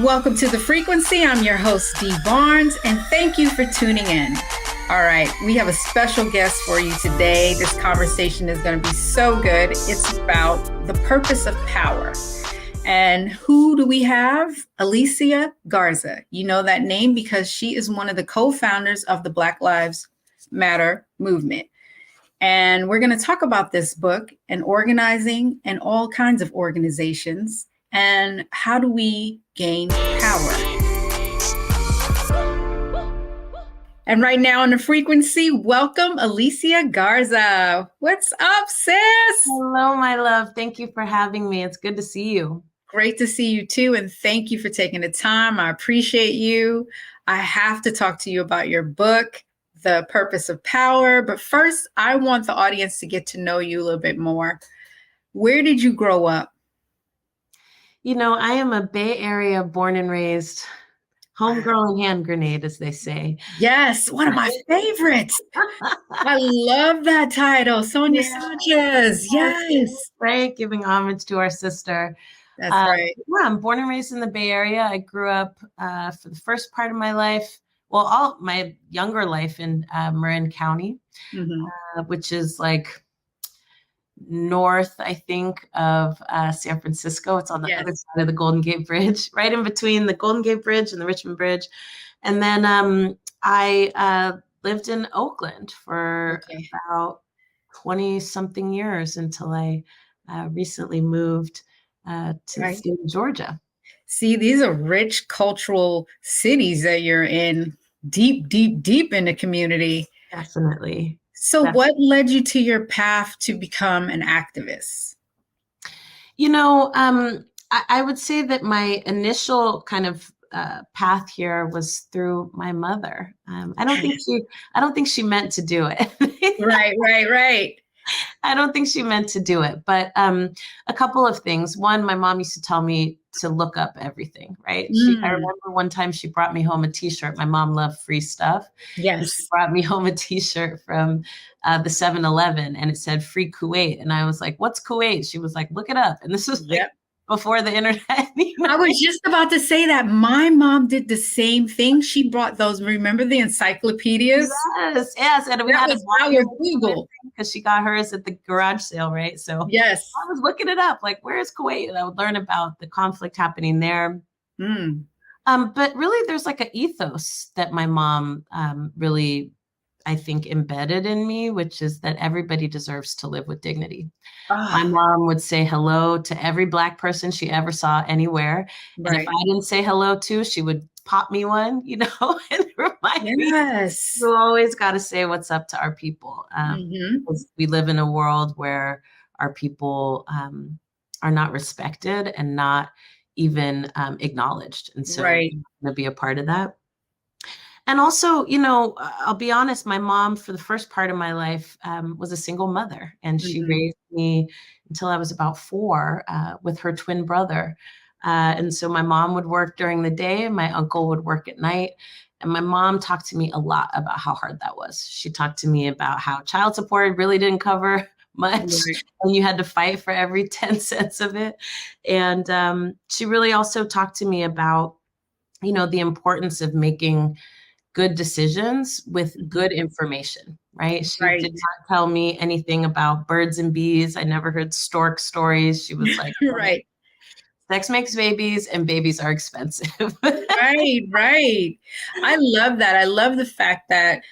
Welcome to The Frequency. I'm your host, Dee Barnes, and thank you for tuning in. All right, we have a special guest for you today. This conversation is going to be so good. It's about the purpose of power. And who do we have? Alicia Garza. You know that name because she is one of the co-founders of the Black Lives Matter movement. And we're going to talk about this book and organizing and all kinds of organizations and how do we gain power. And right now on The Frequency, welcome Alicia Garza. What's up, sis? Hello, my love. Thank you for having me. It's good to see you. Great to see you too. And thank you for taking the time. I appreciate you. I have to talk to you about your book, The Purpose of Power. But first, I want the audience to get to know you a little bit more. Where did you grow up? You know, I am a Bay Area born and raised homegirl and hand grenade, as they say. Yes, one of my favorites. I love that title, Sonia Sanchez. Yes. Right, giving homage to our sister. That's right. Yeah, I'm born and raised in the Bay Area. I grew up for the first part of my life, well, all my younger life in Marin County, which is like north, I think, of San Francisco. It's on the other side of the Golden Gate Bridge, right in between the Golden Gate Bridge and the Richmond Bridge. And then I lived in Oakland for about 20 something years until I recently moved to the state of Georgia. See, these are rich cultural cities that you're in, deep, deep, deep in the community. Definitely. So what led you to your path to become an activist? You know, I would say that my initial kind of path here was through my mother. I don't think she meant to do it. Right. I don't think she meant to do it, but a couple of things. One, my mom used to tell me to look up everything, right? I remember one time she brought me home a t-shirt. My mom loved free stuff. And she Yes. brought me home a t-shirt from the 7-Eleven, and it said free Kuwait. And I was like, what's Kuwait? She was like, look it up. And this was like before the internet. I was just about to say that my mom did the same thing. She brought those, remember the encyclopedias? Yes. And we had was our Google. because she got hers at the garage sale, right? So yes, I was looking it up, like, where is Kuwait? And I would learn about the conflict happening there. But really, there's like an ethos that my mom really, I think, embedded in me, which is that everybody deserves to live with dignity. My mom would say hello to every Black person she ever saw anywhere. And if I didn't say hello to, she would pop me one, and remind me. You always got to say what's up to our people. Because we live in a world where our people are not respected and not even acknowledged. And so I'm going to be a part of that. And also, I'll be honest, my mom, for the first part of my life, was a single mother, and she raised me until I was about 4 with her twin brother. And so my mom would work during the day and my uncle would work at night. And my mom talked to me a lot about how hard that was. She talked to me about how child support really didn't cover much, and you had to fight for every 10 cents of it. And she really also talked to me about, the importance of making good decisions with good information, right? She did not tell me anything about birds and bees. I never heard stork stories. She was like, sex makes babies and babies are expensive. Right. I love that. I love the fact that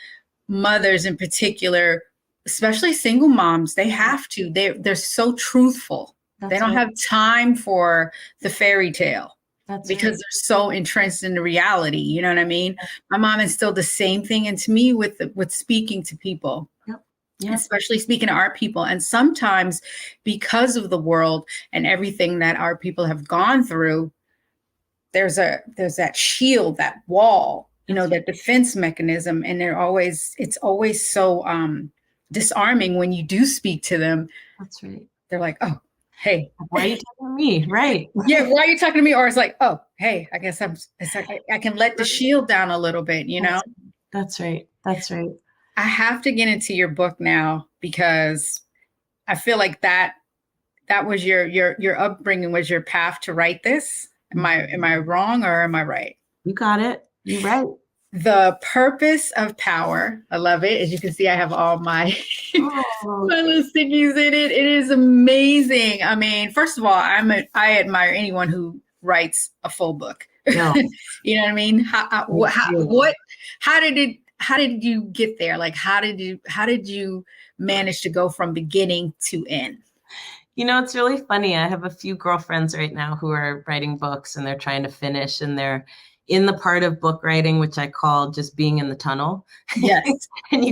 mothers in particular, especially single moms, they have to. They're so truthful. They don't have time for the fairy tale. Because they're so entrenched in the reality. You know what I mean? My mom instilled the same thing into me with speaking to people, especially speaking to our people. And sometimes because of the world and everything that our people have gone through, there's that shield, that wall, that defense mechanism. And it's always so disarming when you do speak to them. That's right. They're like, oh, hey, why are you talking to me? Right. Yeah. Why are you talking to me? Or it's like, oh, hey, I guess it's like, I can let the shield down a little bit, That's right. I have to get into your book now because I feel like that was your upbringing, was your path to write this. Am I wrong or am I right? You got it. You're right. The Purpose of Power. I love it. As you can see, I have all my my little stickies in it. It is amazing. I mean, first of all, I admire anyone who writes a full book. Yeah. You know what I mean? How did you get there? Like, how did you manage to go from beginning to end? It's really funny. I have a few girlfriends right now who are writing books and they're trying to finish, and they're in the part of book writing, which I call just being in the tunnel. Yes. And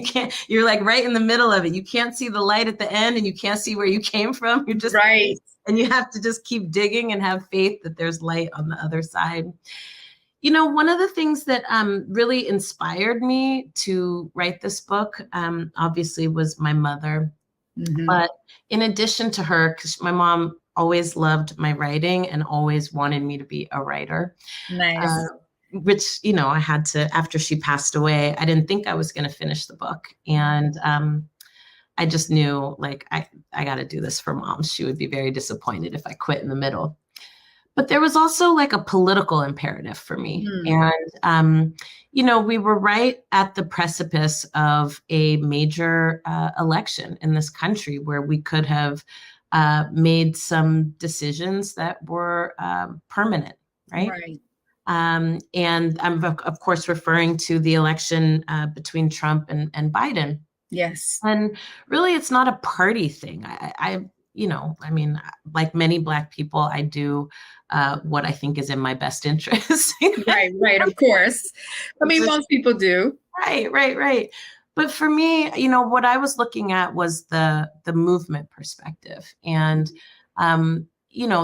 you're like right in the middle of it. You can't see the light at the end and you can't see where you came from. You're just right. And you have to just keep digging and have faith that there's light on the other side. One of the things that really inspired me to write this book, obviously, was my mother. But in addition to her, because my mom always loved my writing and always wanted me to be a writer. Nice. Which, I had to, after she passed away, I didn't think I was going to finish the book. And I just knew, like, I got to do this for Mom. She would be very disappointed if I quit in the middle. But there was also like a political imperative for me. And, we were right at the precipice of a major election in this country where we could have made some decisions that were permanent, right? Right. And I'm, of course, referring to the election between Trump and Biden. Yes. And really, it's not a party thing. Like many Black people, I do what I think is in my best interest. Right. Of course. I mean, most people do. Right. But for me, what I was looking at was the movement perspective. And,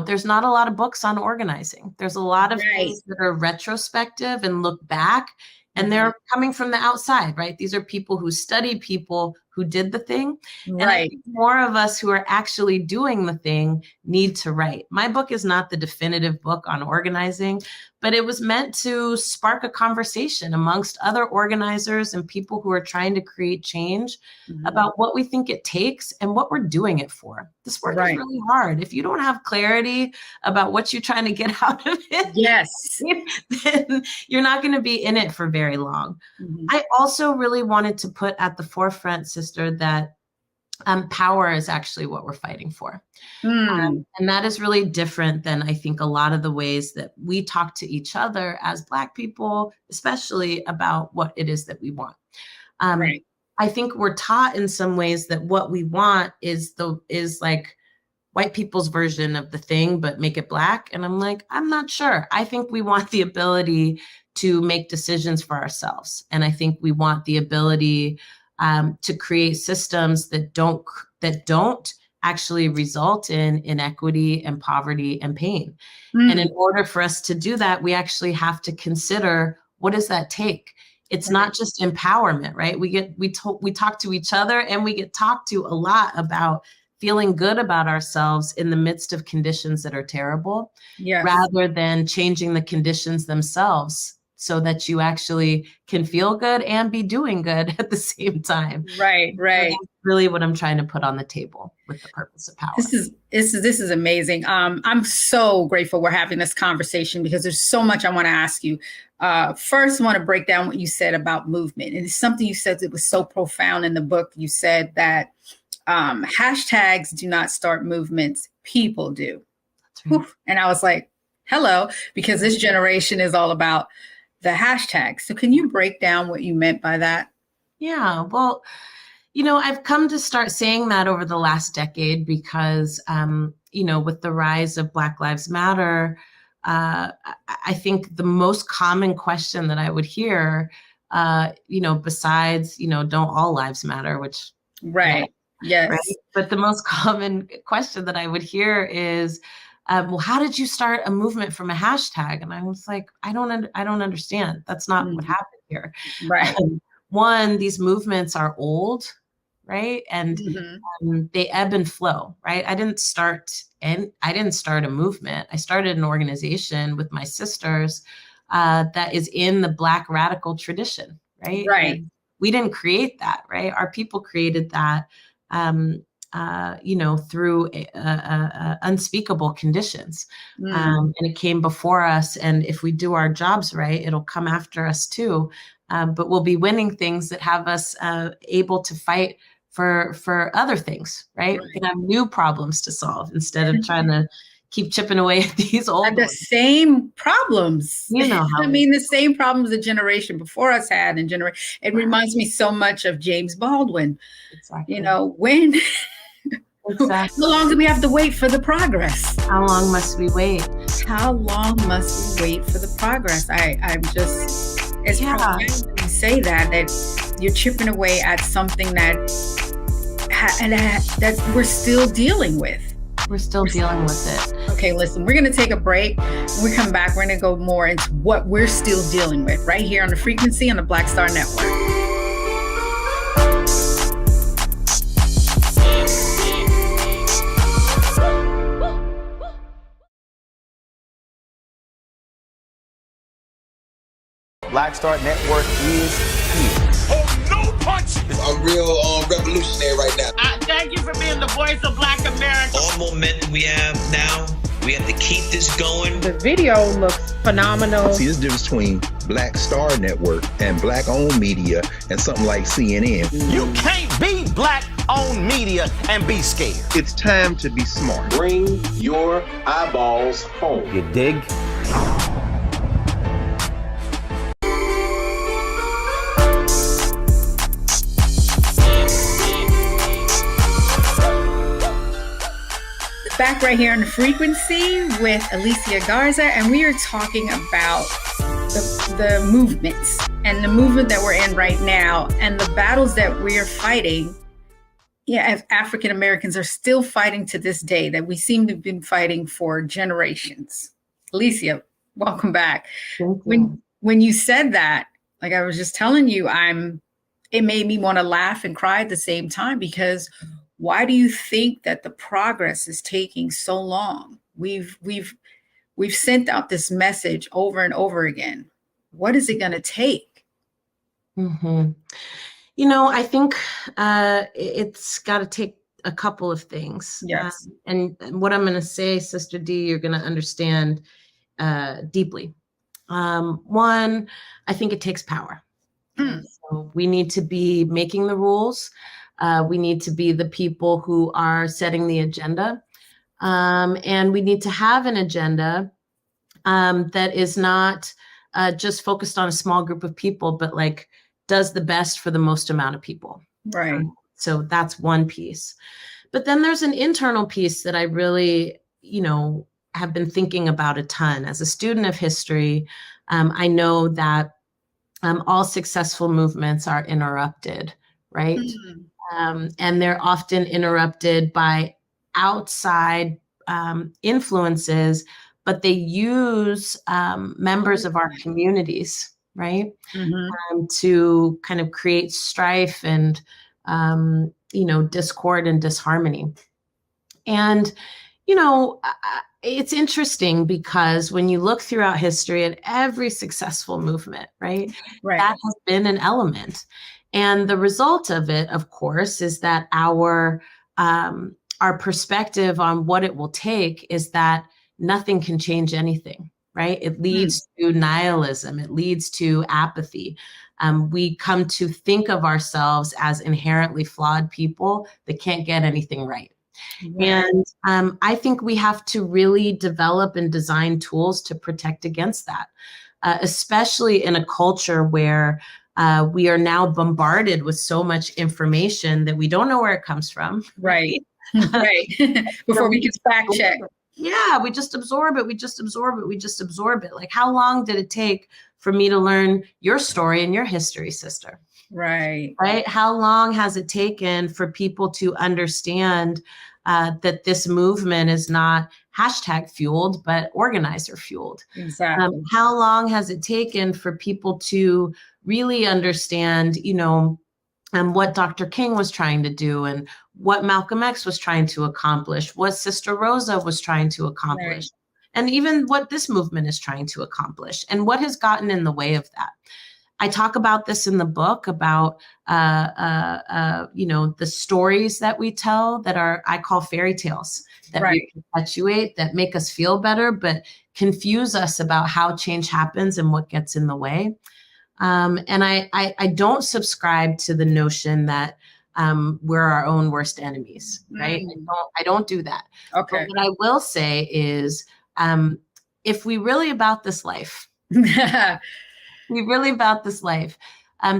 there's not a lot of books on organizing. There's a lot of things that are retrospective and look back, and they're coming from the outside, right? These are people who study people who did the thing. Right. And I think more of us who are actually doing the thing need to write. My book is not the definitive book on organizing, but it was meant to spark a conversation amongst other organizers and people who are trying to create change about what we think it takes and what we're doing it for. This work is really hard. If you don't have clarity about what you're trying to get out of it, yes, then you're not going to be in it for very long. I also really wanted to put at the forefront, sister, that power is actually what we're fighting for. And that is really different than I think a lot of the ways that we talk to each other as Black people, especially about what it is that we want. I think we're taught in some ways that what we want is like white people's version of the thing, but make it Black. And I'm like, I'm not sure. I think we want the ability to make decisions for ourselves. And I think we want the ability to create systems that don't actually result in inequity and poverty and pain. And in order for us to do that, we actually have to consider, what does that take? It's not just empowerment, right? We talk to each other, and we get talked to a lot about feeling good about ourselves in the midst of conditions that are terrible, rather than changing the conditions themselves so that you actually can feel good and be doing good at the same time. Right. That's really what I'm trying to put on the table with the purpose of power. This is amazing. I'm so grateful we're having this conversation, because there's so much I want to ask you. First, I want to break down what you said about movement. And it's something you said that was so profound in the book. You said that hashtags do not start movements, people do. That's right. And I was like, hello, because this generation is all about the hashtag. So can you break down what you meant by that? Yeah, well, I've come to start saying that over the last decade because, with the rise of Black Lives Matter, I think the most common question that I would hear, besides, don't all lives matter, which. Right. Yes. Right? But the most common question that I would hear is, well, how did you start a movement from a hashtag? And I was like, I don't understand. That's not what happened here. Right. One, these movements are old, right? And they ebb and flow, right? I didn't start a movement. I started an organization with my sisters that is in the Black radical tradition, right? Right. And we didn't create that, right? Our people created that. Through unspeakable conditions. And it came before us. And if we do our jobs right, it'll come after us too. But we'll be winning things that have us able to fight for other things, right? We can have new problems to solve instead of trying to keep chipping away at these old ones. The same problems. The same problems the generation before us had. It reminds me so much of James Baldwin. Exactly. When... Exactly. How long do we have to wait for the progress? How long must we wait? How long must we wait for the progress? I'm just, it's profound when you say that you're chipping away at something that we're still dealing with. We're still dealing with it. Okay, listen, we're going to take a break. When we come back, we're going to go more into what we're still dealing with right here on The Frequency on the Black Star Network. Black Star Network is here. Oh, no punch! I'm real revolutionary right now. Thank you for being the voice of Black America. All momentum we have now, we have to keep this going. The video looks phenomenal. See, there's a difference between Black Star Network and Black-owned media and something like CNN. You can't be Black-owned media and be scared. It's time to be smart. Bring your eyeballs home. You dig? Back right here on The Frequency with Alicia Garza, and we are talking about the movements and the movement that we're in right now and the battles that we are fighting. As African Americans are still fighting to this day, that we seem to have been fighting for generations. Alicia, welcome back. Thank you. When you said that, like I was just telling you, I'm it made me want to laugh and cry at the same time, because why do you think that the progress is taking so long? We've sent out this message over and over again. What is it going to take? Mm-hmm. I think it's got to take a couple of things. Yes. And what I'm going to say, Sister D, you're going to understand deeply. One, I think it takes power. So we need to be making the rules. We need to be the people who are setting the agenda. And we need to have an agenda that is not just focused on a small group of people, but like does the best for the most amount of people. Right. So that's one piece. But then there's an internal piece that I really, have been thinking about a ton. As a student of history, I know that all successful movements are interrupted, right? And they're often interrupted by outside influences, but they use members of our communities, right? To kind of create strife and, discord and disharmony. And, it's interesting because when you look throughout history at every successful movement, right, that has been an element. And the result of it, of course, is that our perspective on what it will take is that nothing can change anything, right? It leads to nihilism. It leads to apathy. We come to think of ourselves as inherently flawed people that can't get anything right. And I think we have to really develop and design tools to protect against that, especially in a culture where we are now bombarded with so much information that we don't know where it comes from. Right. Before we can fact check. Yeah, we just absorb it. We just absorb it. Like, how long did it take for me to learn your story and your history, sister? Right. How long has it taken for people to understand that this movement is not hashtag fueled, but organizer fueled? Exactly. How long has it taken for people to really understand, what Dr. King was trying to do and what Malcolm X was trying to accomplish, what Sister Rosa was trying to accomplish, and even what this movement is trying to accomplish, and what has gotten in the way of that. I talk about this in the book about, the stories that we tell that I call fairy tales, that we perpetuate, that make us feel better, but confuse us about how change happens and what gets in the way. And I don't subscribe to the notion that we're our own worst enemies, right? I don't do that. Okay. But what I will say is, if we really about this life,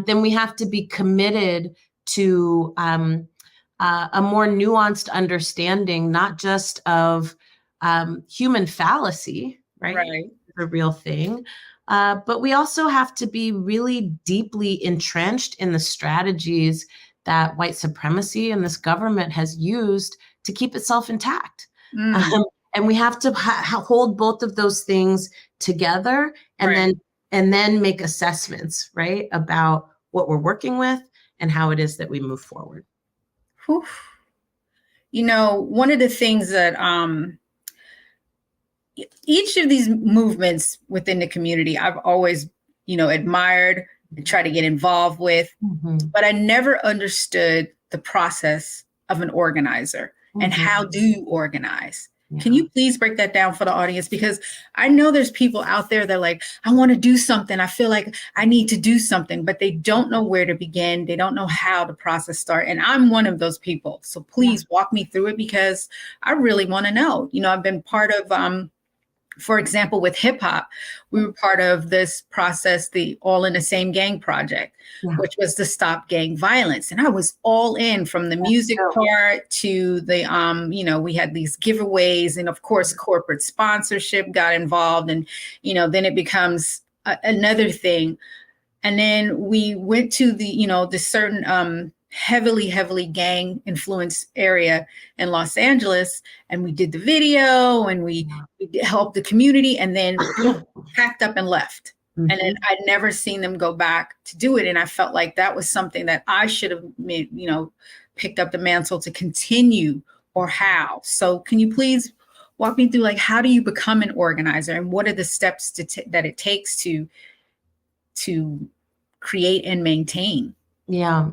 then we have to be committed to a more nuanced understanding, not just of human fallacy, right? The real thing. But we also have to be really deeply entrenched in the strategies that white supremacy and this government has used to keep itself intact. And we have to hold both of those things together, and then make assessments, right, about what we're working with and how it is that we move forward. Whew. One of the things that each of these movements within the community, I've always, admired and tried to get involved with, but I never understood the process of an organizer and how do you organize? Can you please break that down for the audience? Because I know there's people out there that are like, I want to do something. I feel like I need to do something, but they don't know where to begin. They don't know how the process starts. And I'm one of those people. So please walk me through it, because I really want to know. I've been part of, for example, with hip hop, we were part of this process, the All in the Same Gang project, which was to stop gang violence. And I was all in, from the music part to the, we had these giveaways, and of course, corporate sponsorship got involved. And, then it becomes another thing. And then we went to the certain heavily gang influenced area in Los Angeles, and we did the video and we helped the community, and then packed up and left. And then I'd never seen them go back to do it. And I felt like that was something that I should have made, picked up the mantle to continue, or how. So can you please walk me through, like, how do you become an organizer, and what are the steps that it takes to create and maintain? Yeah.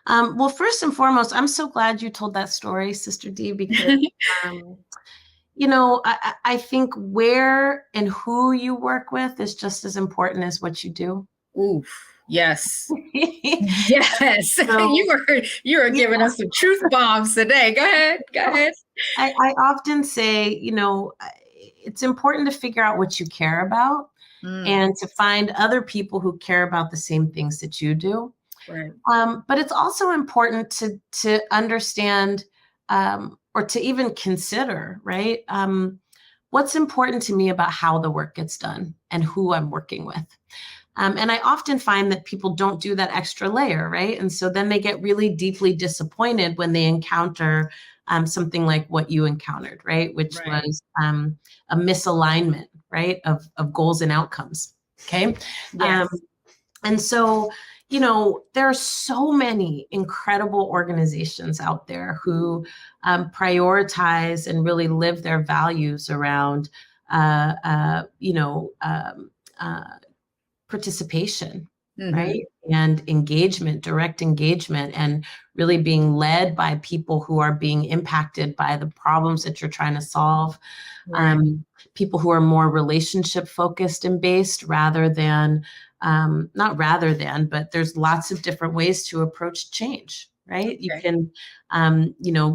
Well, first and foremost, I'm so glad you told that story, Sister D, because, I think where and who you work with is just as important as what you do. Oof. Yes. Yes. So, you are giving us some truth bombs today. Go ahead. I often say, it's important to figure out what you care about and to find other people who care about the same things that you do. Right. But it's also important to understand or to even consider, right? What's important to me about how the work gets done and who I'm working with. And I often find that people don't do that extra layer, right? And so then they get really deeply disappointed when they encounter something like what you encountered, right? Which was a misalignment, right, of goals and outcomes. Okay. Yes. And so, there are so many incredible organizations out there who prioritize and really live their values around, participation, right? And engagement, direct engagement, and really being led by people who are being impacted by the problems that you're trying to solve. People who are more relationship focused and based rather than, but there's lots of different ways to approach change, right? You can,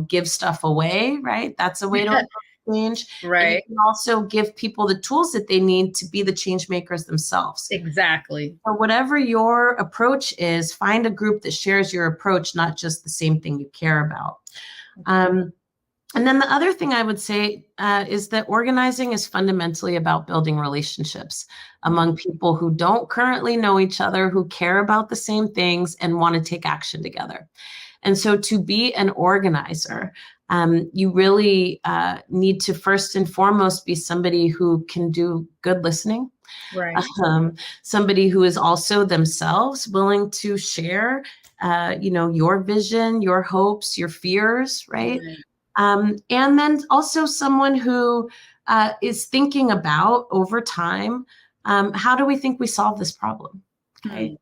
give stuff away, right? That's a way to approach change. Right. And you can also give people the tools that they need to be the change makers themselves. Exactly. So whatever your approach is, find a group that shares your approach, not just the same thing you care about. And then the other thing I would say is that organizing is fundamentally about building relationships among people who don't currently know each other, who care about the same things and want to take action together. And so to be an organizer, you really need to first and foremost be somebody who can do good listening. Right. Somebody who is also themselves willing to share, your vision, your hopes, your fears, right? And then also someone who is thinking about over time, how do we think we solve this problem? Okay.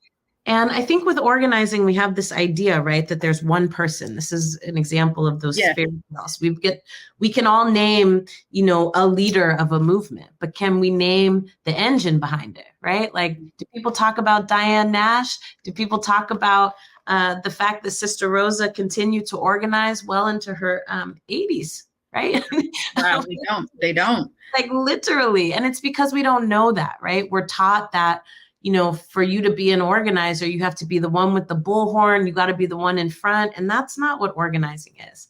And I think with organizing, we have this idea, right, that there's one person. This is an example of those fairy tales. We can all name, a leader of a movement, but can we name the engine behind it, right? Like, do people talk about Diane Nash? Do people talk about the fact that Sister Rosa continued to organize well into her 80s, right? Wow, they don't. Like, literally. And it's because we don't know that, right? We're taught that, for you to be an organizer, you have to be the one with the bullhorn. You got to be the one in front. And that's not what organizing is.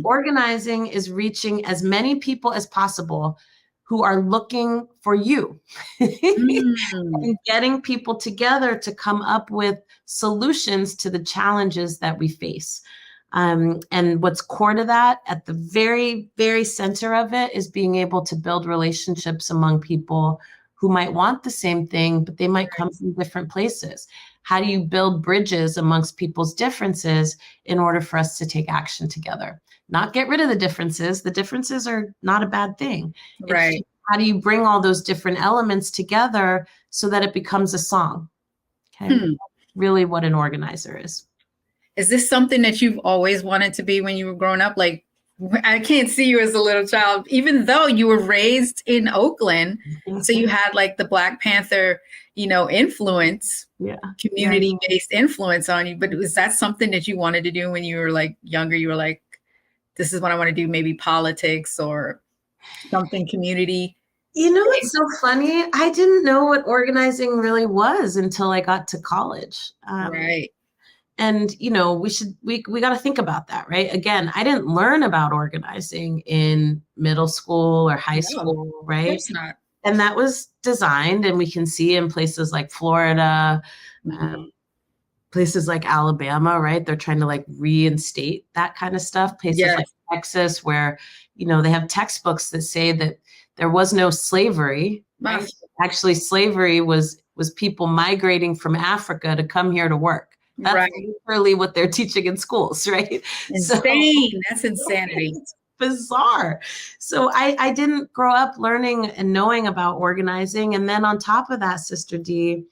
Organizing is reaching as many people as possible who are looking for you and getting people together to come up with solutions to the challenges that we face. And what's core to that, at the very, very center of it, is being able to build relationships among people who might want the same thing, but they might come from different places. How do you build bridges amongst people's differences in order for us to take action together? Not get rid of the differences. The differences are not a bad thing. Right. It's how do you bring all those different elements together so that it becomes a song? Okay. Really what an organizer is. Is this something that you've always wanted to be when you were growing up? Like, I can't see you as a little child, even though you were raised in Oakland. So you had like the Black Panther, influence, community-based influence on you. But was that something that you wanted to do when you were like younger? You were like, this is what I want to do, maybe politics or something community? It's so funny. I didn't know what organizing really was until I got to college. Right. And, we got to think about that, right? Again, I didn't learn about organizing in middle school or high school, right? Of course not. And that was designed, and we can see in places like Florida, places like Alabama, right? They're trying to like reinstate that kind of stuff. Places like Texas, where, they have textbooks that say that there was no slavery, right? Actually, slavery was was people migrating from Africa to come here to work. That's right. literally what they're teaching in schools, right? Insane. That's insanity. Bizarre. So I didn't grow up learning and knowing about organizing. And then on top of that, Sister D,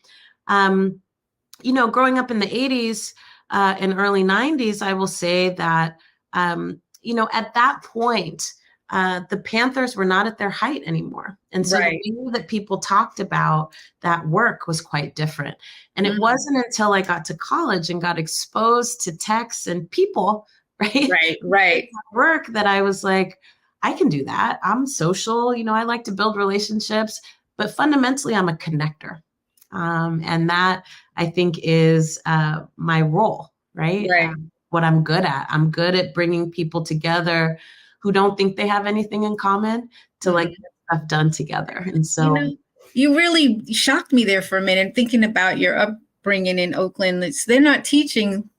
growing up in the 80s and early 90s, I will say that, at that point, the Panthers were not at their height anymore. And so the way that people talked about that work was quite different. And it wasn't until I got to college and got exposed to texts and people, right. Work that I was like, I can do that. I'm social, I like to build relationships, but fundamentally I'm a connector. And that I think is my role, right? What I'm good at. I'm good at bringing people together who don't think they have anything in common to like get stuff done together. And so you really shocked me there for a minute, thinking about your upbringing in Oakland. They're not teaching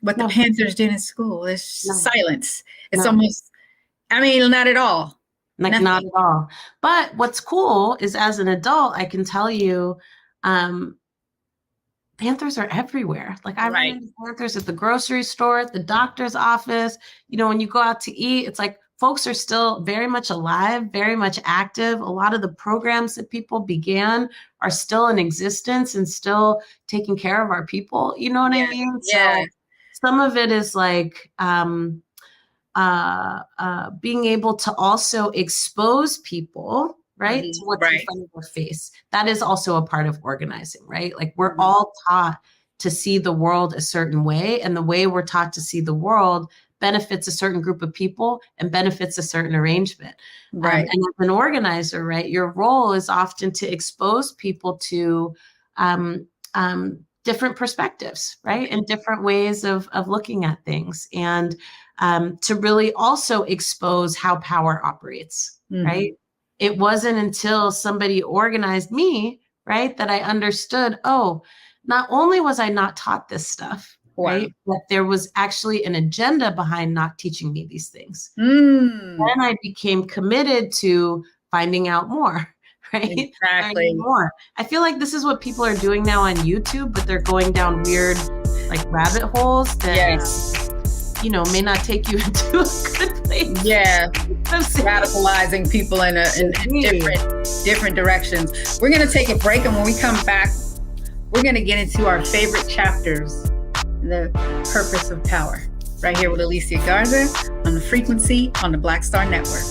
what the Panthers did in school. It's silence. It's almost, not at all. Not at all. But what's cool is as an adult, I can tell you, Panthers are everywhere. Like I run into Panthers at the grocery store, at the doctor's office. When you go out to eat, it's like folks are still very much alive, very much active. A lot of the programs that people began are still in existence and still taking care of our people. You know what I mean? Yeah. So some of it is like being able to also expose people, right, to what's in front of their face. That is also a part of organizing, right? Like we're all taught to see the world a certain way, and the way we're taught to see the world benefits a certain group of people and benefits a certain arrangement. And as an organizer, right, your role is often to expose people to different perspectives, right, and different ways of looking at things, and to really also expose how power operates, right? It wasn't until somebody organized me, right, that I understood, not only was I not taught this stuff, right, but there was actually an agenda behind not teaching me these things. Then I became committed to finding out more, right? Exactly. More. I feel like this is what people are doing now on YouTube, but they're going down weird like rabbit holes that may not take you into a good place. Yeah. Radicalizing people in different directions. We're going to take a break, and when we come back, we're going to get into our favorite chapters, the purpose of power, right here with Alicia Garza on The Frequency on the Black Star Network.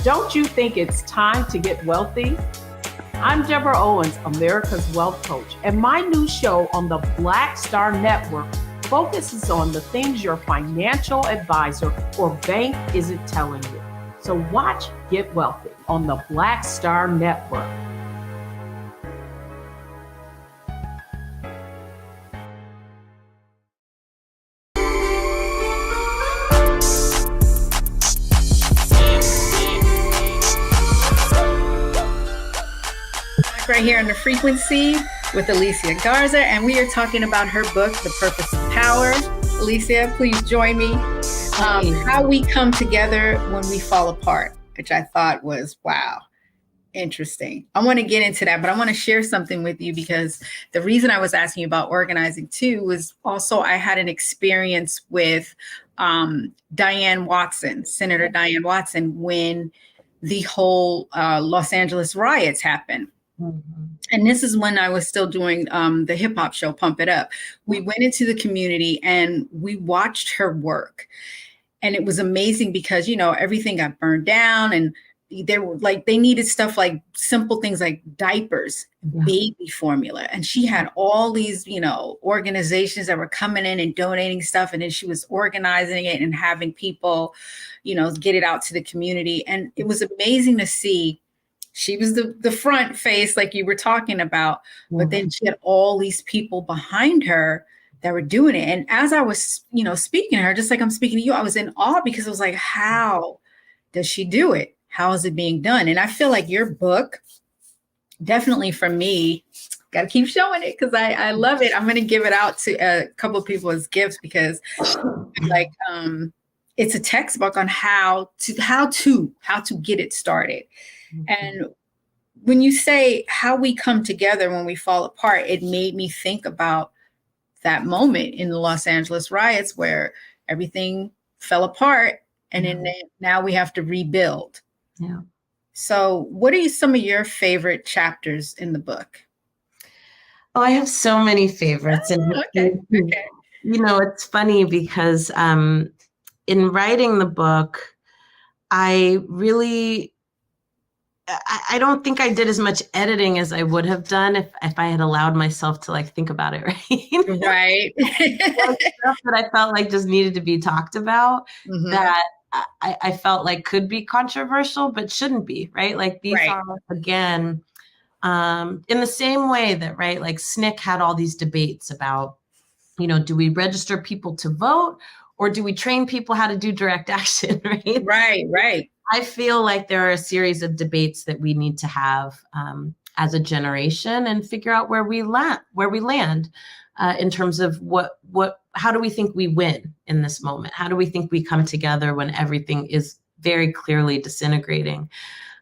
Don't you think it's time to get wealthy? I'm Deborah Owens, America's Wealth Coach, and my new show on the Black Star Network focuses on the things your financial advisor or bank isn't telling you. So watch Get Wealthy on the Black Star Network. Right here on The Frequency with Alicia Garza, and we are talking about her book, The Purpose of Power. Alicia, please join me. How we come together when we fall apart, which I thought was, wow, interesting. I want to get into that, but I want to share something with you, because the reason I was asking you about organizing too was also I had an experience with Diane Watson, Senator Diane Watson, when the whole Los Angeles riots happened. And this is when I was still doing the hip hop show, Pump It Up. We went into the community and we watched her work. And it was amazing because, everything got burned down, and they needed stuff like simple things like diapers, baby formula. And she had all these, organizations that were coming in and donating stuff. And then she was organizing it and having people, get it out to the community. And it was amazing to see. She was the front face, like you were talking about, but then she had all these people behind her that were doing it. And as I was, speaking to her, just like I'm speaking to you, I was in awe, because it was like, how does she do it? How is it being done? And I feel like your book, definitely for me, got to keep showing it because I love it. I'm going to give it out to a couple of people as gifts because like it's a textbook on how to get it started. And when you say how we come together when we fall apart, it made me think about that moment in the Los Angeles riots where everything fell apart and then now we have to rebuild. Yeah. So what are some of your favorite chapters in the book? Oh, I have so many favorites. Okay. You know, it's funny because in writing the book, I don't think I did as much editing as I would have done if I had allowed myself to like think about it, right? Right. Stuff that I felt like just needed to be talked about that I felt like could be controversial, but shouldn't be, right? Like these are, again, in the same way that, right, like SNCC had all these debates about, you know, do we register people to vote or do we train people how to do direct action, right? Right. I feel like there are a series of debates that we need to have as a generation and figure out where we land in terms of how do we think we win in this moment? How do we think we come together when everything is very clearly disintegrating?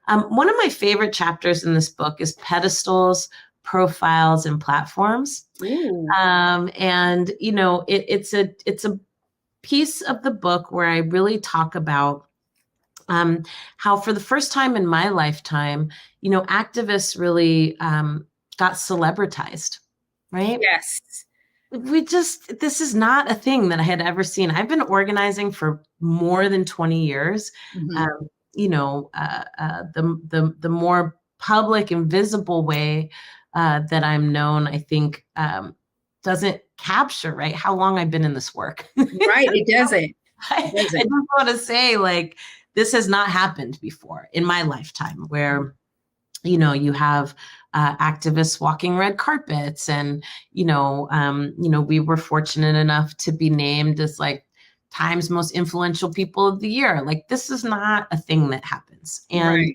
One of my favorite chapters in this book is pedestals, profiles, and platforms. And you know, it's a piece of the book where I really talk about how for the first time in my lifetime, you know, activists really got celebritized, right? Yes. This is not a thing that I had ever seen. I've been organizing for more than 20 years. You know, the more public and visible way that I'm known, I think, doesn't capture, right, how long I've been in this work. Right, it doesn't. I just want to say, like, this has not happened before in my lifetime where, you know, you have activists walking red carpets and, you know, we were fortunate enough to be named as like Time's most influential people of the year. Like, this is not a thing that happens. And,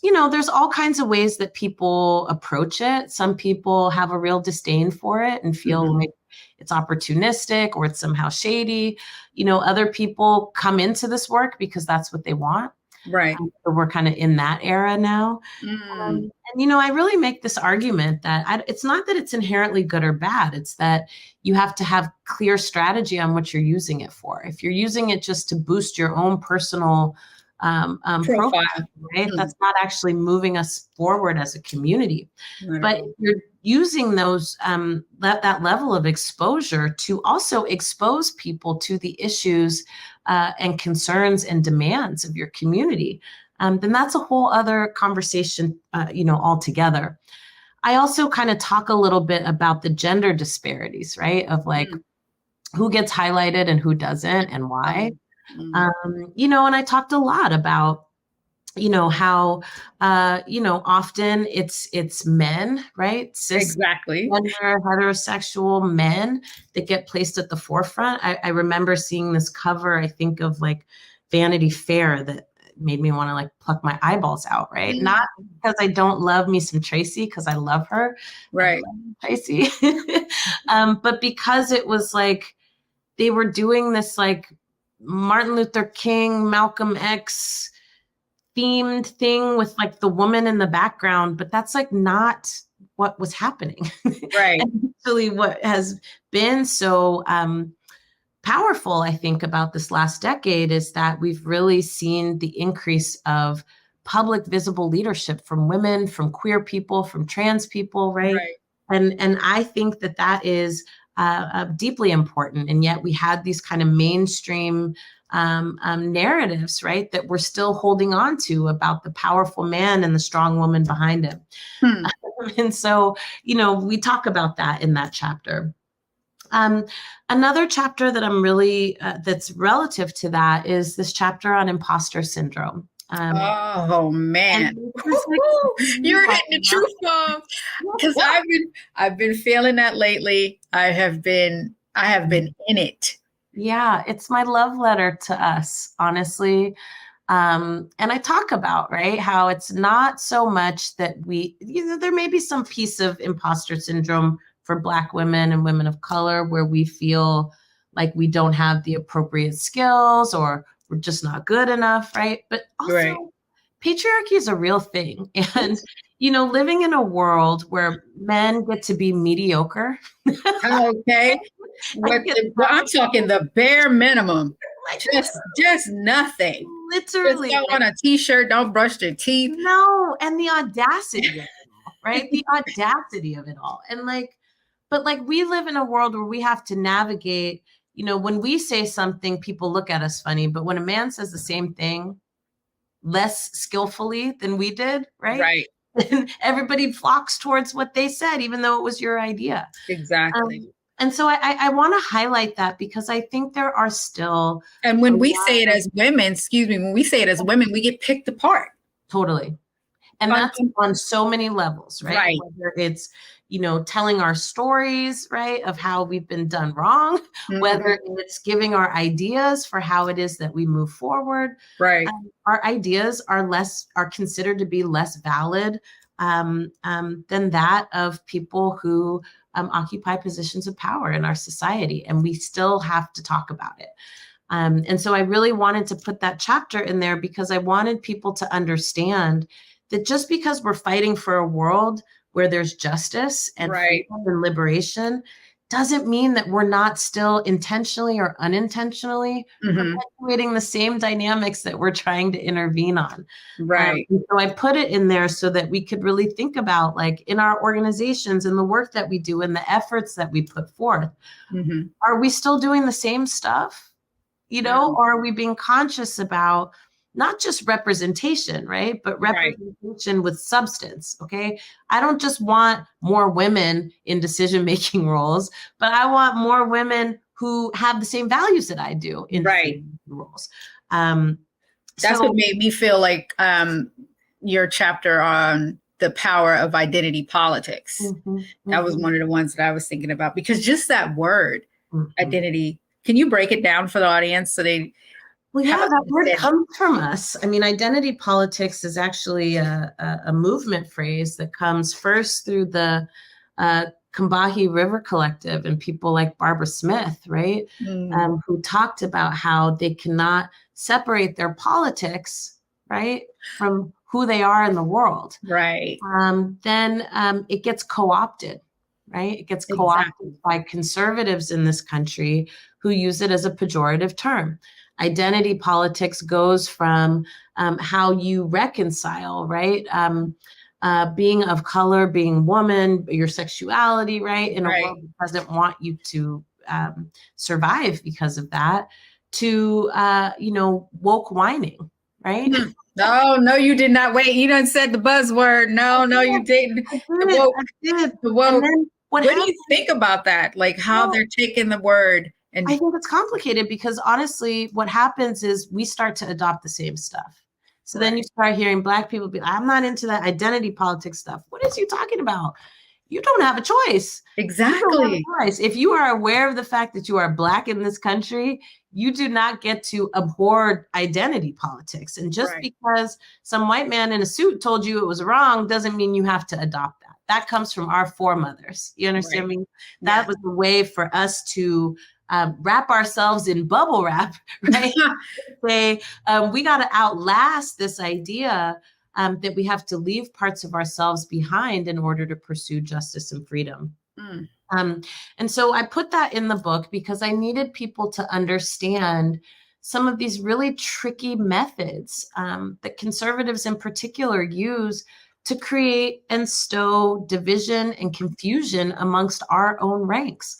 you know, there's all kinds of ways that people approach it. Some people have a real disdain for it and feel like it's opportunistic or it's somehow shady. You know, other people come into this work because that's what they want. Right. So we're kind of in that era now. And, you know, I really make this argument that it's not that it's inherently good or bad. It's that you have to have clear strategy on what you're using it for. If you're using it just to boost your own personal profile, right? That's not actually moving us forward as a community. But if you're using those that level of exposure to also expose people to the issues and concerns and demands of your community, then that's a whole other conversation, you know, altogether. I also kind of talk a little bit about the gender disparities, right? Of like who gets highlighted and who doesn't and why. You know, and I talked a lot about, you know, how, you know, often it's men, right? Cis, gender, heterosexual men that get placed at the forefront. I remember seeing this cover, I think of like Vanity Fair that made me want to like pluck my eyeballs out, right? Not because I don't love me some Tracy, because I love her. Right. Tracy. But because it was like, they were doing this like Martin Luther King, Malcolm X themed thing with like the woman in the background, but that's like not what was happening. Right. And actually what has been so powerful, I think, about this last decade is that we've really seen the increase of public visible leadership from women, from queer people, from trans people, right? And I think that that is deeply important. And yet we had these kind of mainstream narratives, right, that we're still holding on to about the powerful man and the strong woman behind him. And so, you know, we talk about that in that chapter. Another chapter that I'm really, that's relative to that is this chapter on imposter syndrome. Oh man, you're hitting the truth bomb. Because I've been feeling that lately. I have been in it. Yeah, it's my love letter to us, honestly. And I talk about, right, how it's not so much that there may be some piece of imposter syndrome for Black women and women of color where we feel like we don't have the appropriate skills or we're just not good enough, right? But also patriarchy is a real thing. And, living in a world where men get to be mediocre. Okay. I'm talking the bare minimum. Just nothing. Literally. Just don't want a t-shirt, don't brush your teeth. No, and the audacity of it all, right? The audacity of it all. And but we live in a world where we have to navigate, when we say something, people look at us funny, but when a man says the same thing less skillfully than we did, right? Right. And everybody flocks towards what they said, even though it was your idea. Exactly. And so I want to highlight that because I think there are still. And when we say it as women, when we say it as women, we get picked apart. Totally. And that's on so many levels, right? Right. Whether it's, telling our stories, right, of how we've been done wrong, whether it's giving our ideas for how it is that we move forward. Right. Our ideas are considered to be less valid than that of people who occupy positions of power in our society. And we still have to talk about it. And so I really wanted to put that chapter in there because I wanted people to understand that just because we're fighting for a world where there's justice and freedom and liberation doesn't mean that we're not still intentionally or unintentionally perpetuating the same dynamics that we're trying to intervene on. Right. So I put it in there so that we could really think about, in our organizations and the work that we do and the efforts that we put forth, are we still doing the same stuff? Or are we being conscious about not just representation, right? But representation with substance, okay? I don't just want more women in decision-making roles, but I want more women who have the same values that I do in decision-making roles. That's what made me feel like your chapter on the power of identity politics. That was one of the ones that I was thinking about because just that word, identity, can you break it down for the audience so they... Well, yeah, that word comes from us. I mean, identity politics is actually a movement phrase that comes first through the Combahee River Collective and people like Barbara Smith, right? Who talked about how they cannot separate their politics, right, from who they are in the world. Right. Then it gets co-opted, right? It gets co-opted by conservatives in this country who use it as a pejorative term. Identity politics goes from how you reconcile, right? Being of color, being woman, your sexuality, right? In a world that doesn't want you to survive because of that, to, woke whining, right? No, you did not. Wait, you done said the buzzword. No, you didn't. I did. The woke. What do you think about that? Like how they're taking the word? And I think it's complicated because honestly, what happens is we start to adopt the same stuff. So then you start hearing Black people be like, I'm not into that identity politics stuff. What is you talking about? You don't have a choice. Exactly. If you are aware of the fact that you are Black in this country, you do not get to abhor identity politics. And just because some white man in a suit told you it was wrong doesn't mean you have to adopt that. That comes from our foremothers. You understand me? That was the way for us to wrap ourselves in bubble wrap, right? Say, we got to outlast this idea that we have to leave parts of ourselves behind in order to pursue justice and freedom. And so I put that in the book because I needed people to understand some of these really tricky methods that conservatives in particular use to create and stow division and confusion amongst our own ranks.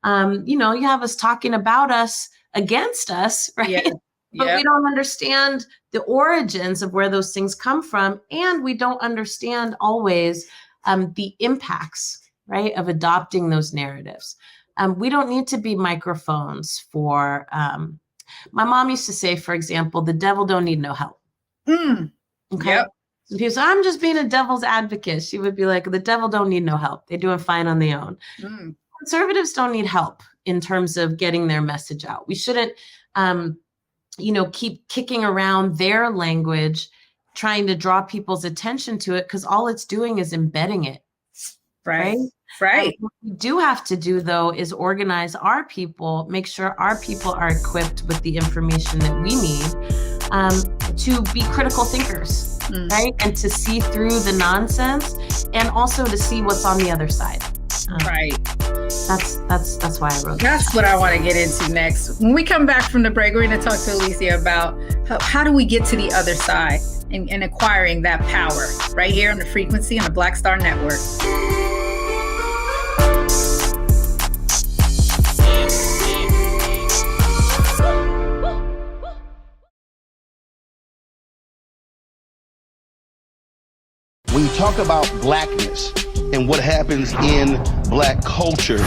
You have us talking about us against us, right? But we don't understand the origins of where those things come from. And we don't understand always the impacts, right, of adopting those narratives. We don't need to be microphones for, my mom used to say, for example, the devil don't need no help. Okay. So people say, I'm just being a devil's advocate. She would be like, the devil don't need no help. They're doing fine on their own. Conservatives don't need help in terms of getting their message out. We shouldn't keep kicking around their language, trying to draw people's attention to it, because all it's doing is embedding it. Right. Right. What we do have to do, though, is organize our people, make sure our people are equipped with the information that we need to be critical thinkers, right? And to see through the nonsense, and also to see what's on the other side. Right. That's why I wrote That's what I want to get into next. When we come back from the break, we're going to talk to Alicia about how do we get to the other side and acquiring that power right here on the frequency on the Black Star Network. When you talk about blackness and what happens in black culture,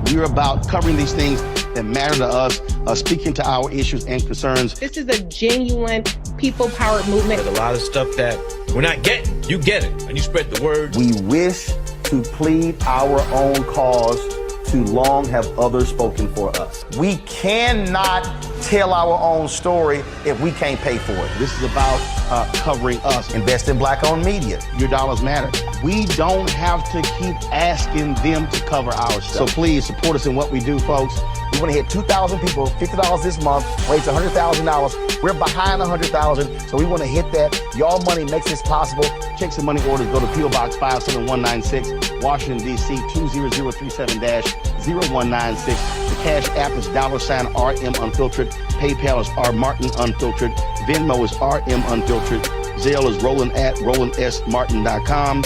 we're about covering these things that matter to us, speaking to our issues and concerns. This is a genuine people-powered movement. There's a lot of stuff that we're not getting. You get it, and you spread the word. We wish to plead our own cause. Too long have others spoken for us. We cannot tell our own story if we can't pay for it. This is about covering us. Invest in black-owned media. Your dollars matter. We don't have to keep asking them to cover our stuff. So please support us in what we do, folks. We want to hit 2,000 people, $50 this month, raise $100,000. We're behind 100,000, so we want to hit that. Y'all money makes this possible. Check some money orders. Go to P.O. Box 57196, Washington, D.C. 20037-0196. The Cash App is $RM Unfiltered. PayPal is R Martin Unfiltered. Venmo is RM Unfiltered. Zelle is Roland@RolandSMartin.com.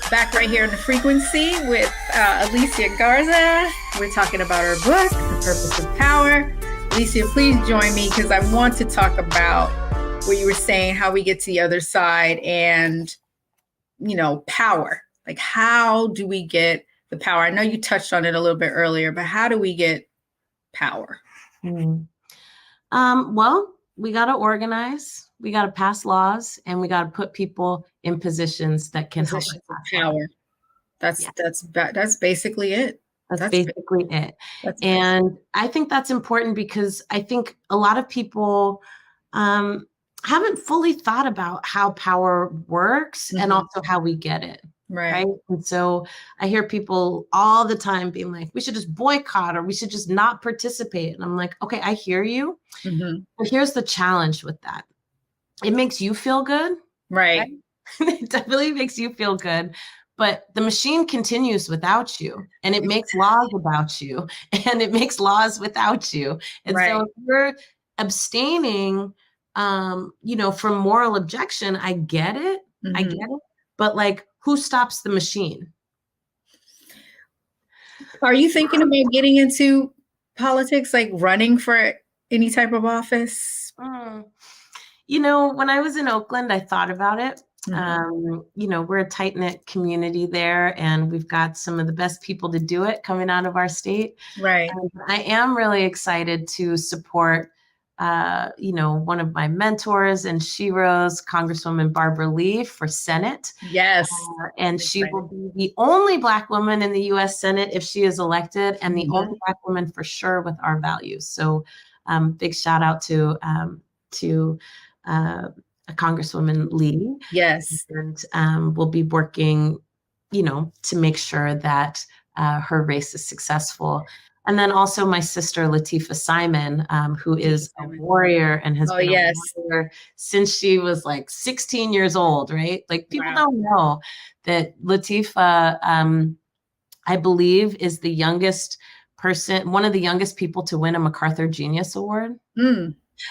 Back right here on the frequency with Alicia Garza. We're talking about her book, The Purpose of Power. Alicia, please join me because I want to talk about what you were saying, how we get to the other side and, power. Like, how do we get the power? I know you touched on it a little bit earlier, but how do we get power? Well, we got to organize, we got to pass laws, and we got to put people in positions that can help us. Power. That's basically it. That's basically it. And I think that's important because I think a lot of people haven't fully thought about how power works and also how we get it. Right. And so I hear people all the time being like, we should just boycott or we should just not participate. And I'm like, okay, I hear you. But here's the challenge with that. It makes you feel good. Right? It definitely makes you feel good. But the machine continues without you, and it makes laws about you, and it makes laws without you. And so if you're abstaining, from moral objection, I get it. I get it. But like, who stops the machine? Are you thinking about getting into politics, like running for any type of office? When I was in Oakland, I thought about it. We're a tight-knit community there, and we've got some of the best people to do it coming out of our state. Right. I am really excited to support, one of my mentors and sheroes, Congresswoman Barbara Lee, for Senate. Yes. And she will be the only Black woman in the U.S. Senate if she is elected, and the only Black woman for sure with our values. So big shout out to Congresswoman Lee. Yes. And we'll be working, to make sure that her race is successful. And then also my sister, Latifah Simon, who is a warrior and has been a warrior since she was like 16 years old, right? Like people don't know that Latifah, I believe, is the youngest person, one of the youngest people to win a MacArthur Genius Award.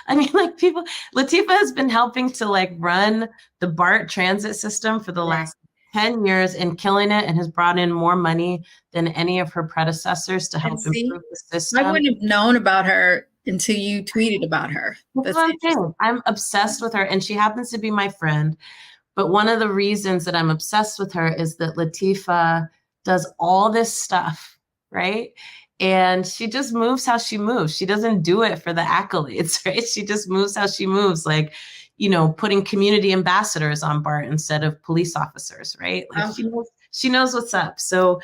I mean, like Latifah has been helping to run the BART transit system for the last 10 years and killing it, and has brought in more money than any of her predecessors to help improve the system. I wouldn't have known about her until you tweeted about her. That's what I'm saying. I'm obsessed with her, and she happens to be my friend. But one of the reasons that I'm obsessed with her is that Latifah does all this stuff, right? And she just moves how she moves. She doesn't do it for the accolades, right? She just moves how she moves. Like, putting community ambassadors on BART instead of police officers, right? Like she knows what's up. So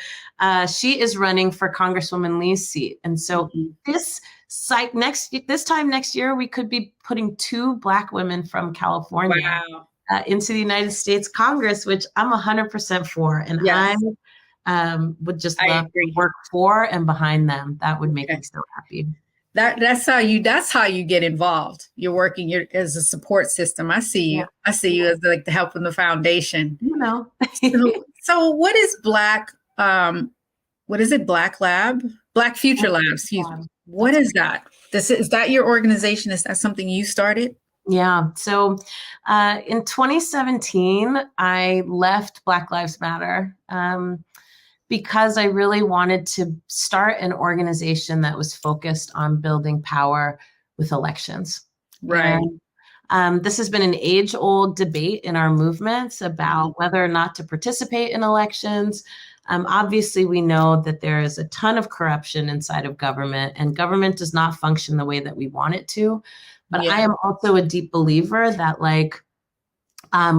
she is running for Congresswoman Lee's seat. And so this time next year, we could be putting 2 Black women from California into the United States Congress, which I'm 100% for. And I would just love to work for and behind them. That would make me so happy. That's how you get involved. You're working as a support system. I see you. I see you as like the help in the foundation. So what is Black? What is it? Black Future Lab. Excuse me. What is that? Is that your organization? Is that something you started? Yeah. So in 2017, I left Black Lives Matter because I really wanted to start an organization that was focused on building power with elections. Right. And, this has been an age-old debate in our movements about whether or not to participate in elections. Obviously, we know that there is a ton of corruption inside of government, and government does not function the way that we want it to. But I am also a deep believer that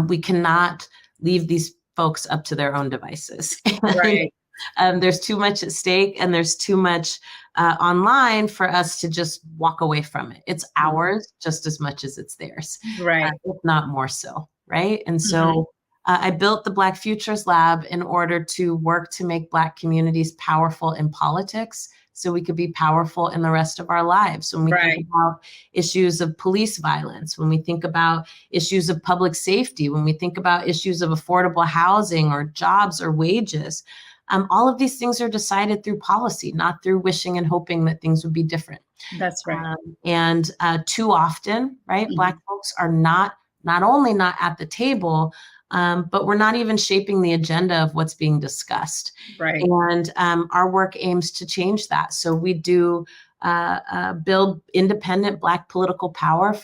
we cannot leave these folks up to their own devices. Right. There's too much at stake, and there's too much online for us to just walk away from it. It's ours just as much as it's theirs, right? If not more so, right? And so I built the Black Futures Lab in order to work to make Black communities powerful in politics, so we could be powerful in the rest of our lives. When we think about issues of police violence, when we think about issues of public safety, when we think about issues of affordable housing or jobs or wages, all of these things are decided through policy, not through wishing and hoping that things would be different. That's right. And too often, right, Black folks are not only not at the table, but we're not even shaping the agenda of what's being discussed. Right. And our work aims to change that. So we do build independent Black political power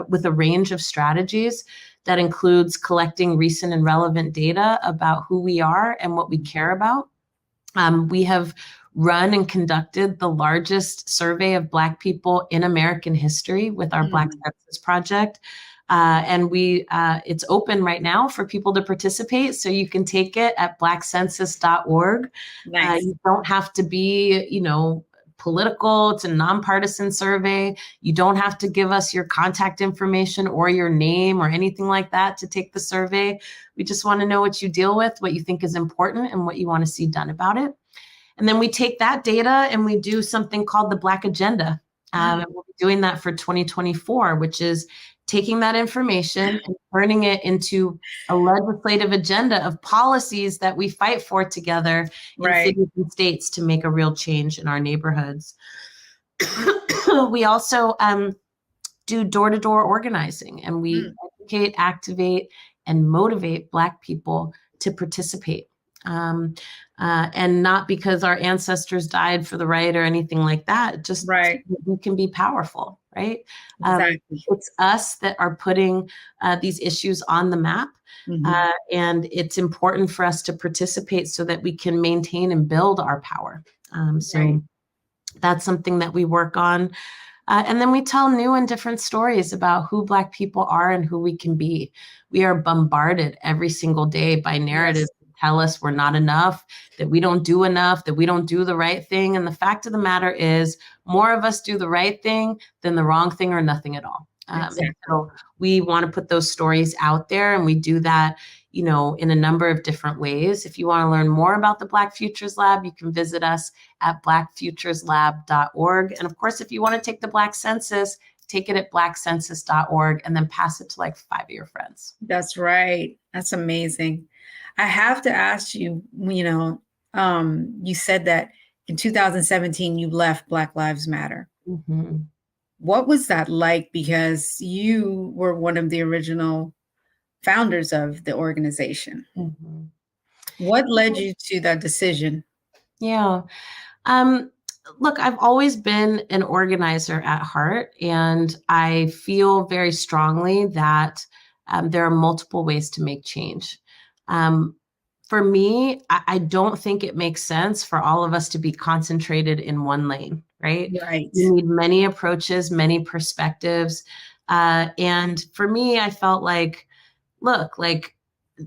with a range of strategies that includes collecting recent and relevant data about who we are and what we care about. We have run and conducted the largest survey of Black people in American history with our Black Census Project. And it's open right now for people to participate. So you can take it at blackcensus.org. Nice. You don't have to be, political. It's a nonpartisan survey. You don't have to give us your contact information or your name or anything like that to take the survey. We just want to know what you deal with, what you think is important, and what you want to see done about it. And then we take that data and we do something called the Black Agenda. And we'll be doing that for 2024, which is taking that information and turning it into a legislative agenda of policies that we fight for together in cities and states to make a real change in our neighborhoods. We also do door-to-door organizing, and we educate, activate, and motivate Black people to participate. And not because our ancestors died for the right or anything like that, just so we can be powerful, right? Exactly. It's us that are putting these issues on the map. And it's important for us to participate so that we can maintain and build our power. That's something that we work on. And then we tell new and different stories about who Black people are and who we can be. We are bombarded every single day by narratives that tell us we're not enough, that we don't do enough, that we don't do the right thing. And the fact of the matter is, more of us do the right thing than the wrong thing or nothing at all. So we want to put those stories out there, and we do that, in a number of different ways. If you want to learn more about the Black Futures Lab, you can visit us at blackfutureslab.org. And of course, if you want to take the Black Census, take it at blackcensus.org and then pass it to 5 of your friends. That's right. That's amazing. I have to ask you, you said that in 2017, you left Black Lives Matter. What was that like? Because you were one of the original founders of the organization. What led you to that decision? Yeah. Look, I've always been an organizer at heart, and I feel very strongly that there are multiple ways to make change. For me, I don't think it makes sense for all of us to be concentrated in one lane, right? Right. You need many approaches, many perspectives. And for me, I felt like, look, like,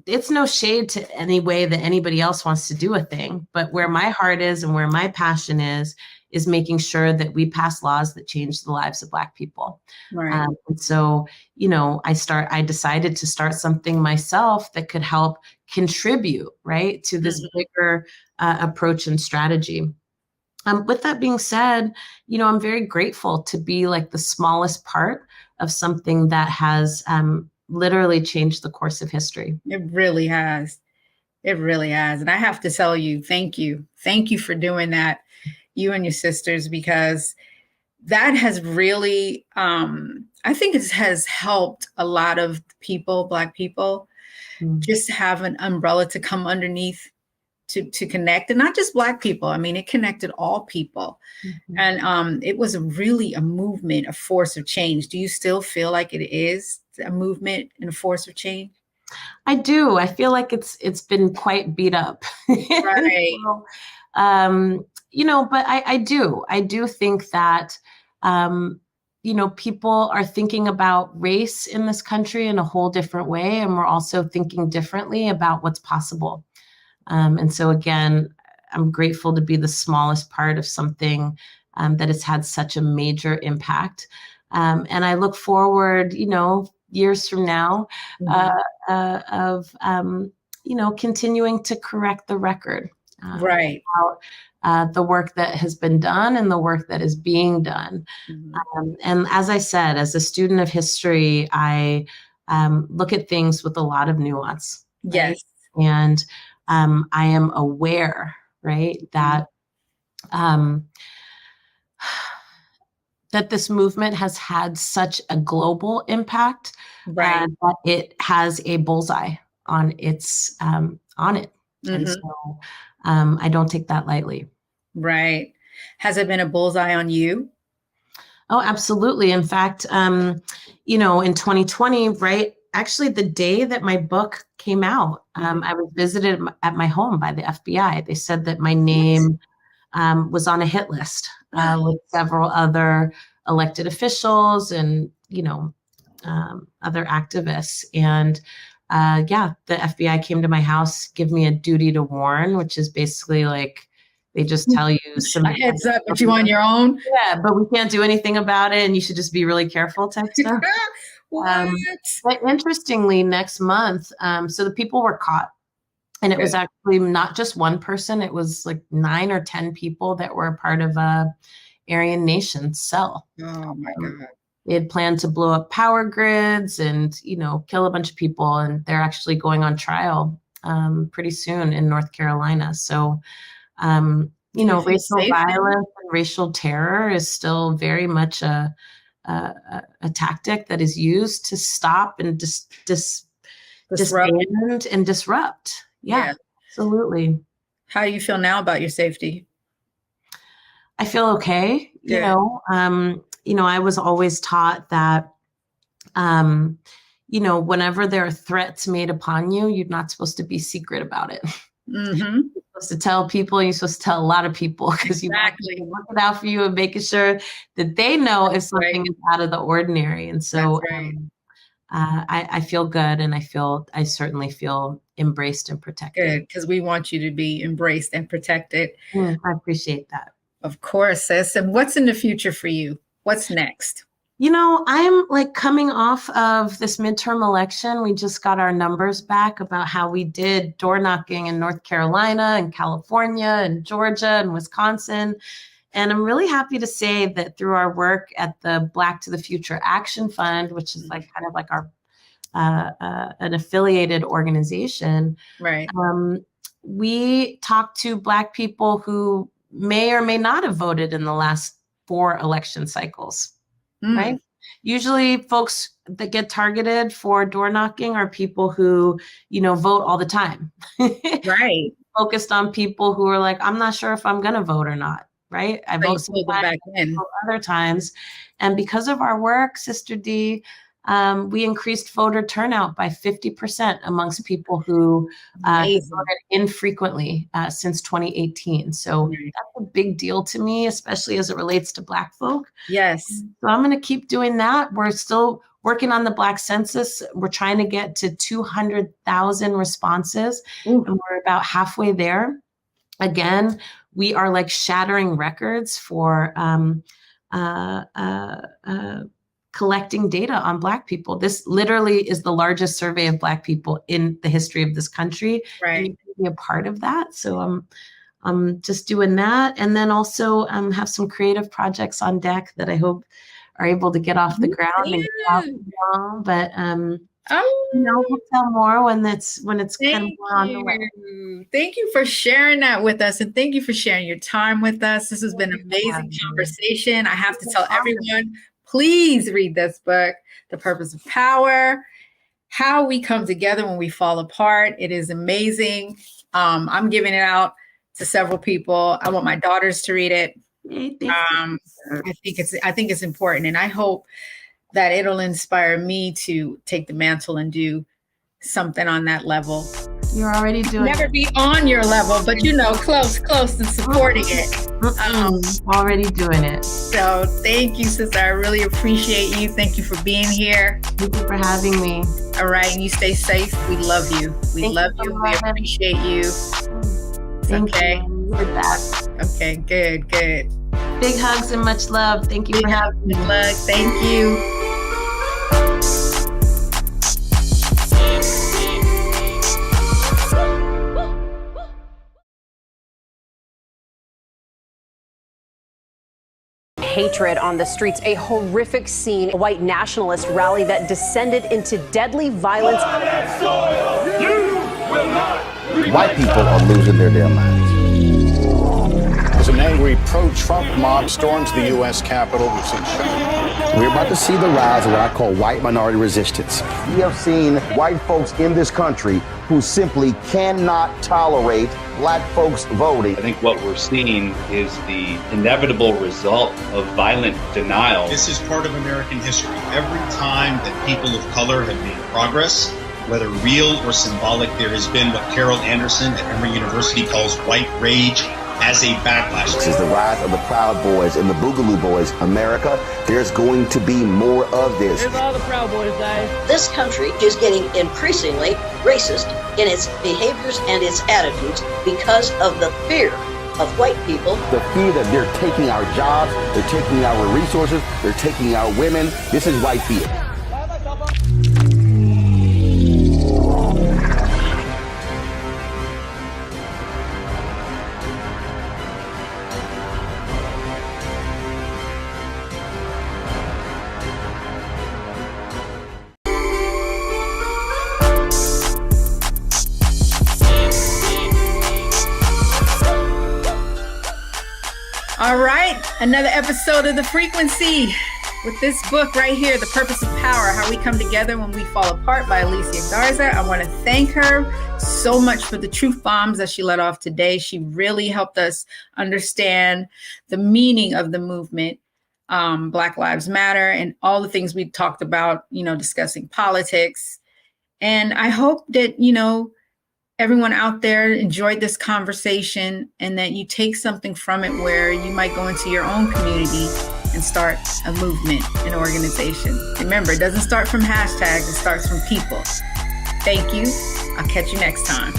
it's no shade to any way that anybody else wants to do a thing, but where my heart is and where my passion is making sure that we pass laws that change the lives of Black people. Right. And so, I decided to start something myself that could help contribute, right, to this bigger approach and strategy. With that being said, I'm very grateful to be like the smallest part of something that has literally changed the course of history. It really has. It really has. And I have to tell you, thank you. Thank you for doing that, you and your sisters, because that has really, I think it has helped a lot of people, Black people, just have an umbrella to come underneath to connect, and not just Black people. I mean, it connected all people. And it was really a movement, a force of change. Do you still feel like it is a movement and a force of change? I do. I feel like it's been quite beat up. Right. So, but I do think that, people are thinking about race in this country in a whole different way. And we're also thinking differently about what's possible. And so again, I'm grateful to be the smallest part of something that has had such a major impact. And I look forward, years from now, of continuing to correct the record. Right. About the work that has been done and the work that is being done. And as I said, as a student of history, I look at things with a lot of nuance. Yes. Right? And I am aware, right, that that this movement has had such a global impact, right, that it has a bullseye on its on it. And so I don't take that lightly. Right. Has it been a bullseye on you? Oh, absolutely. In fact, in 2020, right, actually the day that my book came out, I was visited at my home by the FBI. They said that my name was on a hit list with several other elected officials and, other activists. And the FBI came to my house, give me a duty to warn, which is basically like, they just tell you some heads up, but you on your own. Yeah, but we can't do anything about it, and you should just be really careful type stuff. But interestingly, next month, so the people were caught, and it was actually not just one person; it was like 9 or 10 people that were a part of a Aryan Nation cell. Oh my God! They had planned to blow up power grids and kill a bunch of people, and they're actually going on trial pretty soon in North Carolina. So. Racial violence and racial terror is still very much a tactic that is used to stop and disband and disrupt. Yeah, absolutely. How do you feel now about your safety? I feel okay. I was always taught that, whenever there are threats made upon you, you're not supposed to be secret about it. You're supposed to tell people, you're supposed to tell a lot of people, because you want to be looking out for you and making sure that they know if something is out of the ordinary. And so I feel good, and I certainly feel embraced and protected. Good, because we want you to be embraced and protected. I appreciate that. Of course, sis. And what's in the future for you? What's next? I'm like coming off of this midterm election. We just got our numbers back about how we did door knocking in North Carolina and California and Georgia and Wisconsin. And I'm really happy to say that through our work at the Black to the Future Action Fund, which is like kind of like our an affiliated organization, right? We talked to Black people who may or may not have voted in the last 4 election cycles. Right. Usually folks that get targeted for door knocking are people who, vote all the time. Right. Focused on people who are like, I'm not sure if I'm going to vote or not. Right. I vote sometimes, other times. And because of our work, Sister D, we increased voter turnout by 50% amongst people who voted infrequently since 2018. So that's a big deal to me, especially as it relates to Black folk. Yes. So I'm going to keep doing that. We're still working on the Black census. We're trying to get to 200,000 responses, and we're about halfway there. Again, we are like shattering records for collecting data on Black people. This literally is the largest survey of Black people in the history of this country. Right. And you can be a part of that. So I'm just doing that. And then also have some creative projects on deck that I hope are able to get off the ground and get out long. But we'll tell more when it's kind of more on the way. Thank you for sharing that with us, and thank you for sharing your time with us. This has been an amazing conversation. I have to tell everyone, please read this book, The Purpose of Power, How We Come Together When We Fall Apart. It is amazing. I'm giving it out to several people. I want my daughters to read it. I think it's important, and I hope that it'll inspire me to take the mantle and do something on that level. You're already doing Never be on your level, but close and supporting it. Already doing it. So thank you, sister. I really appreciate you. Thank you for being here. Thank you for having me. All right, and you stay safe. We love you. We love you. We appreciate you. Thank you. You're the best. Okay, good. Big hugs and much love. Thank you for having me. Thank you. Hatred on the streets, a horrific scene, a white nationalist rally that descended into deadly violence. White people are losing their damn minds. As an angry pro-Trump mob storms the U.S. Capitol, we've seen We're about to see the rise of what I call white minority resistance. We have seen white folks in this country who simply cannot tolerate Black folks voting. I think what we're seeing is the inevitable result of violent denial. This is part of American history. Every time that people of color have made progress, whether real or symbolic, there has been what Carol Anderson at Emory University calls white rage as a backlash. This is the rise of the Proud Boys and the Boogaloo Boys. America, there's going to be more of this. Here's all the Proud Boys, guys. This country is getting increasingly racist in its behaviors and its attitudes because of the fear of white people. The fear that they're taking our jobs, they're taking our resources, they're taking our women. This is white fear. All right, another episode of The Frequency with this book right here, The Purpose of Power, How We Come Together When We Fall Apart by Alicia Garza. I want to thank her so much for the truth bombs that she let off today. She really helped us understand the meaning of the movement, Black Lives Matter, and all the things we talked about, discussing politics. And I hope that, everyone out there enjoyed this conversation and that you take something from it where you might go into your own community and start a movement, an organization. Remember, it doesn't start from hashtags, it starts from people. Thank you. I'll catch you next time.